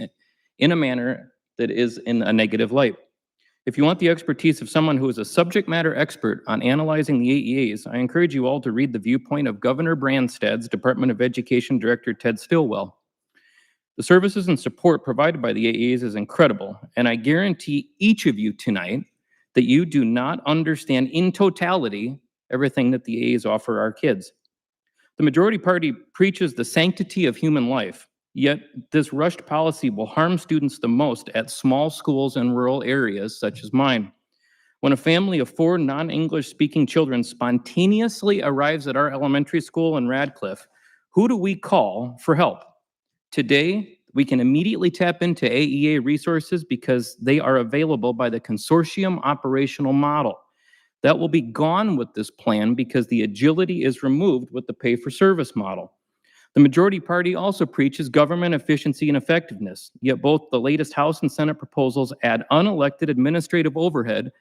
in a manner that is in a negative light. If you want the expertise of someone who is a subject matter expert on analyzing the AEAs, I encourage you all to read the viewpoint of Governor Branstad's Department of Education Director Ted Stillwell. The services and support provided by the AEAs is incredible, and I guarantee each of you tonight that you do not understand in totality everything that the AEAs offer our kids. The majority party preaches the sanctity of human life, yet this rushed policy will harm students the most at small schools in rural areas such as mine. When a family of 4 non-English speaking children spontaneously arrives at our elementary school in Radcliffe, who do we call for help? Today, we can immediately tap into AEA resources because they are available by the consortium operational model. That will be gone with this plan because the agility is removed with the pay-for-service model. The majority party also preaches government efficiency and effectiveness, yet both the latest House and Senate proposals add unelected administrative overhead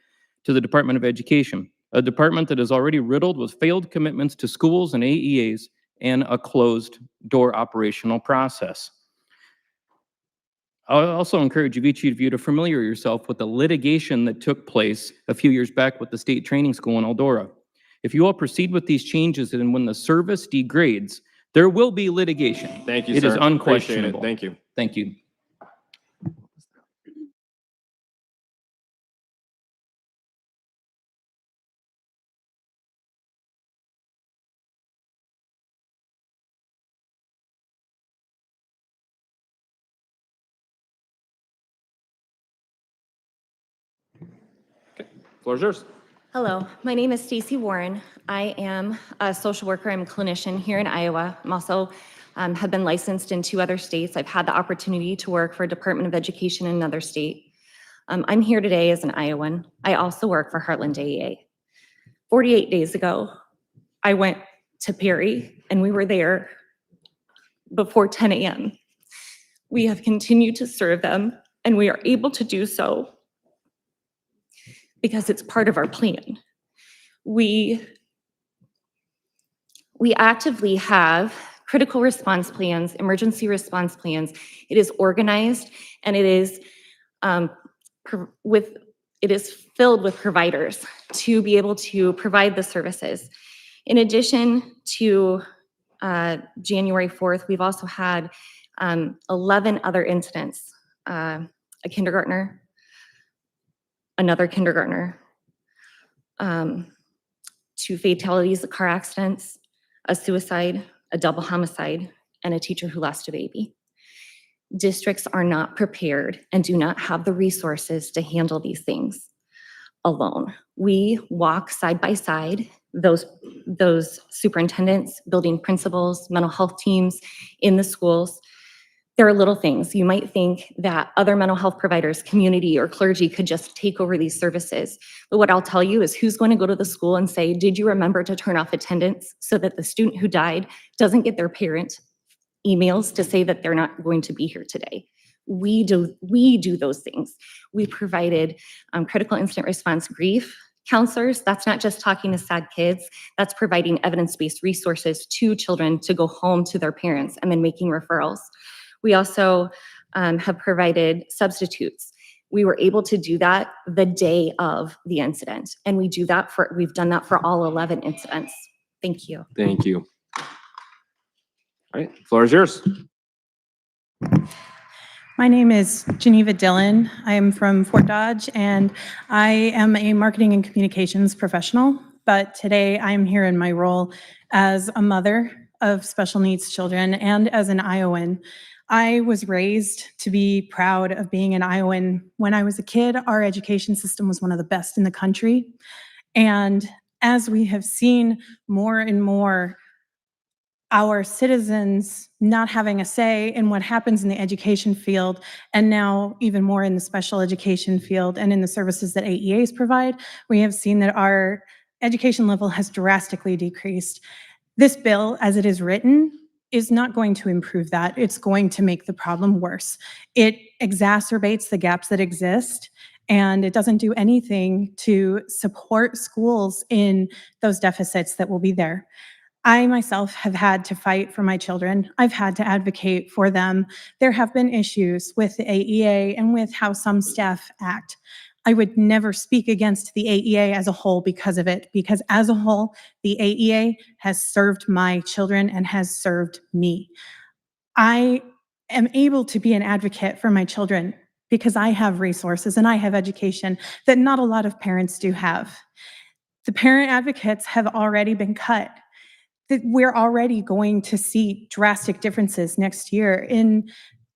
to the Department of Education, a department that is already riddled with failed commitments to schools and AEAs and a closed-door operational process. I also encourage each of you to familiar yourself with the litigation that took place a few years back with the state training school in Eldora. If you all proceed with these changes and when the service degrades, there will be litigation. Thank you, It sir. is unquestionable. Appreciate it. Thank you. Thank you. Floor is yours. Hello, my name is Stacy Warren. I am a social worker. I'm a clinician here in Iowa. I'm also have been licensed in 2 other states. I've had the opportunity to work for Department of Education in another state. I'm here today as an Iowan. I also work for Heartland AEA. 48 days ago, I went to Perry and we were there before 10 a.m. We have continued to serve them and we are able to do so because it's part of our plan. We actively have critical response plans, emergency response plans. It is organized and it is filled with providers to be able to provide the services. In addition to January 4th, we've also had 11 other incidents, a kindergartner, another kindergartner, 2 fatalities, car accidents, a suicide, a double homicide, and a teacher who lost a baby. Districts are not prepared and do not have the resources to handle these things alone. We walk side by side, those superintendents, building principals, mental health teams in the schools. There are little things. You might think that other mental health providers, community or clergy could just take over these services. But what I'll tell you is who's going to go to the school and say, did you remember to turn off attendance so that the student who died doesn't get their parent emails to say that they're not going to be here today. We do those things. We provided critical incident response grief counselors. That's not just talking to sad kids. That's providing evidence-based resources to children to go home to their parents and then making referrals. We also have provided substitutes. We were able to do that the day of the incident. And we've done that for all 11 incidents. Thank you. Thank you. All right, floor is yours. My name is Geneva Dillon. I am from Fort Dodge, and I am a marketing and communications professional. But today I'm here in my role as a mother of special needs children and as an Iowan. I was raised to be proud of being an Iowan. When I was a kid, our education system was one of the best in the country. And as we have seen more and more our citizens not having a say in what happens in the education field, and now even more in the special education field and in the services that AEAs provide, we have seen that our education level has drastically decreased. This bill, as it is written, is not going to improve that. It's going to make the problem worse. It exacerbates the gaps that exist, and it doesn't do anything to support schools in those deficits that will be there. I myself have had to fight for my children. I've had to advocate for them. There have been issues with the AEA and with how some staff act. I would never speak against the AEA as a whole because of it, because as a whole, the AEA has served my children and has served me. I am able to be an advocate for my children because I have resources and I have education that not a lot of parents do have. The parent advocates have already been cut. That we're already going to see drastic differences next year in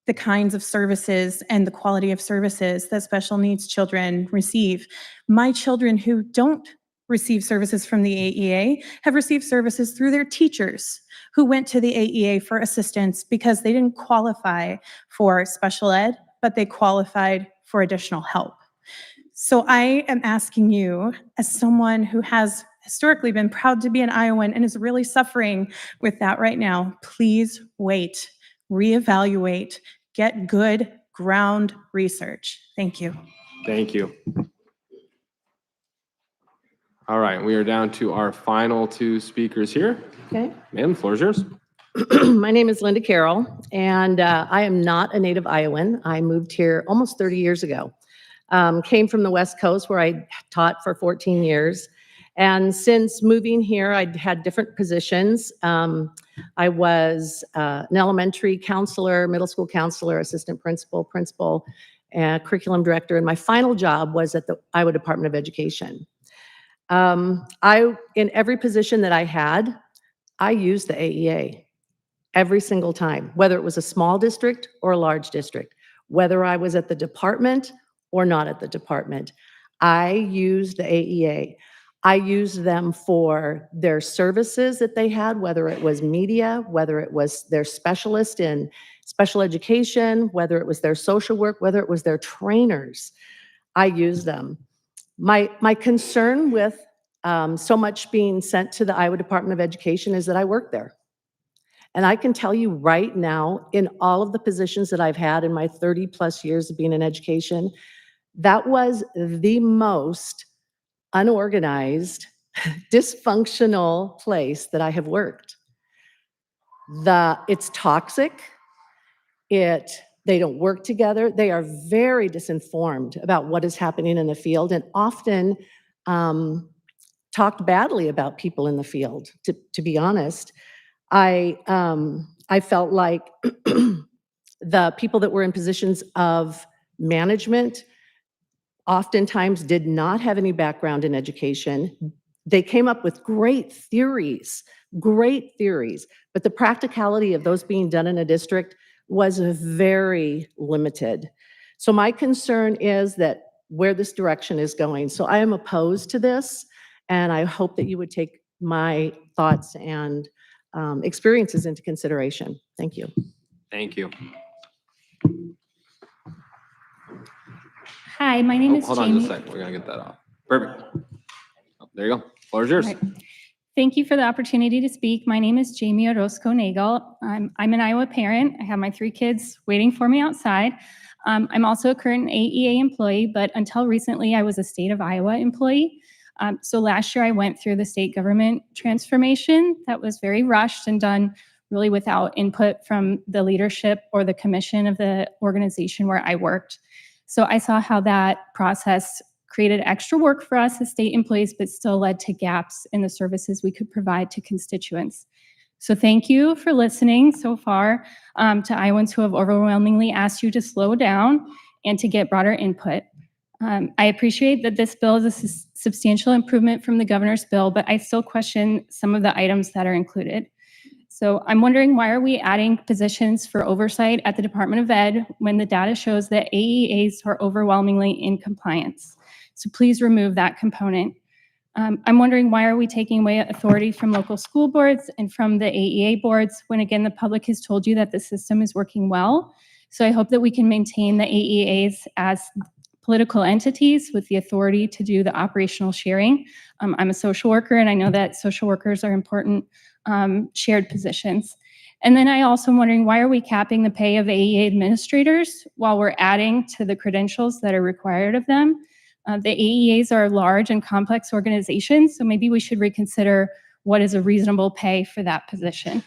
the kinds of services and the quality of services that special needs children receive. My children who don't receive services from the AEA have received services through their teachers who went to the AEA for assistance because they didn't qualify for special ed, but they qualified for additional help. So I am asking you, as someone who has historically been proud to be an Iowan and is really suffering with that right now, please wait, reevaluate, get good ground research. Thank you. Thank you. All right, we are down to our final two speakers here. Okay. Ma'am, the floor is yours. My name is Linda Carroll, and I am not a native Iowan. I moved here almost 30 years ago. Came from the West Coast where I taught for 14 years. And since moving here, I'd had different positions. I was an elementary counselor, middle school counselor, assistant principal, curriculum director, and my final job was at the Iowa Department of Education. In every position that I had, I used the AEA every single time, whether it was a small district or a large district, whether I was at the department or not at the department. I used the AEA. I used them for their services that they had, whether it was media, whether it was their specialist in special education, whether it was their social work, whether it was their trainers. I used them. My concern with so much being sent to the Iowa Department of Education is that I work there. And I can tell you right now, in all of the positions that I've had in my 30 plus years of being in education, that was the most unorganized, dysfunctional place that I have worked. It's toxic. They don't work together. They are very disinformed about what is happening in the field and often talked badly about people in the field, to be honest. I felt like the people that were in positions of management oftentimes did not have any background in education. They came up with great theories, but the practicality of those being done in a district was very limited. So my concern is that where this direction is going. So I am opposed to this, and I hope that you would take my thoughts and experiences into consideration. Thank you. Thank you. Hi, my name is Hold on Jamie. just a second. We're going to get that off. Perfect. Oh, there you go. Floor is yours. Right. Thank you for the opportunity to speak. My name is Jamie Orozco Nagel. I'm an Iowa parent. I have my 3 kids waiting for me outside. I'm also a current AEA employee, but until recently, I was a state of Iowa employee. So last year, I went through the state government transformation that was very rushed and done really without input from the leadership or the commission of the organization where I worked. So I saw how that process created extra work for us as state employees, but still led to gaps in the services we could provide to constituents. So thank you for listening so far to Iowans who have overwhelmingly asked you to slow down and to get broader input. I appreciate that this bill is a substantial improvement from the governor's bill, but I still question some of the items that are included. So I'm wondering, why are we adding positions for oversight at the Department of Ed when the data shows that AEAs are overwhelmingly in compliance? So please remove that component. I'm wondering, why are we taking away authority from local school boards and from the AEA boards when, again, the public has told you that the system is working well? So I hope that we can maintain the AEAs as political entities with the authority to do the operational sharing. I'm a social worker, and I know that social workers are important shared positions. And then I also am wondering, why are we capping the pay of AEA administrators while we're adding to the credentials that are required of them? The AEAs are large and complex organizations, so maybe we should reconsider what is a reasonable pay for that position.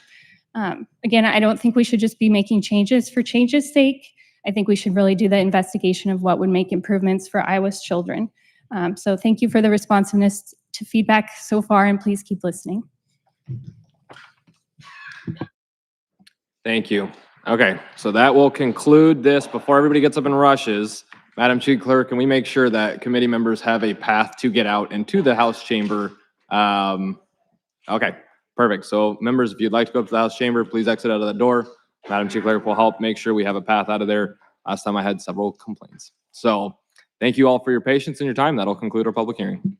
Again, I don't think we should just be making changes for change's sake. I think we should really do the investigation of what would make improvements for Iowa's children. So thank you for the responsiveness to feedback so far, and please keep listening. Thank you. Okay, so that will conclude this. Before everybody gets up and rushes, Madam Chief Clerk, can we make sure that committee members have a path to get out into the House chamber? Okay, perfect. So members, if you'd like to go up to the House chamber, please exit out of the door. Madam Chief Clerk will help make sure we have a path out of there. Last time I had several complaints. So thank you all for your patience and your time. That'll conclude our public hearing.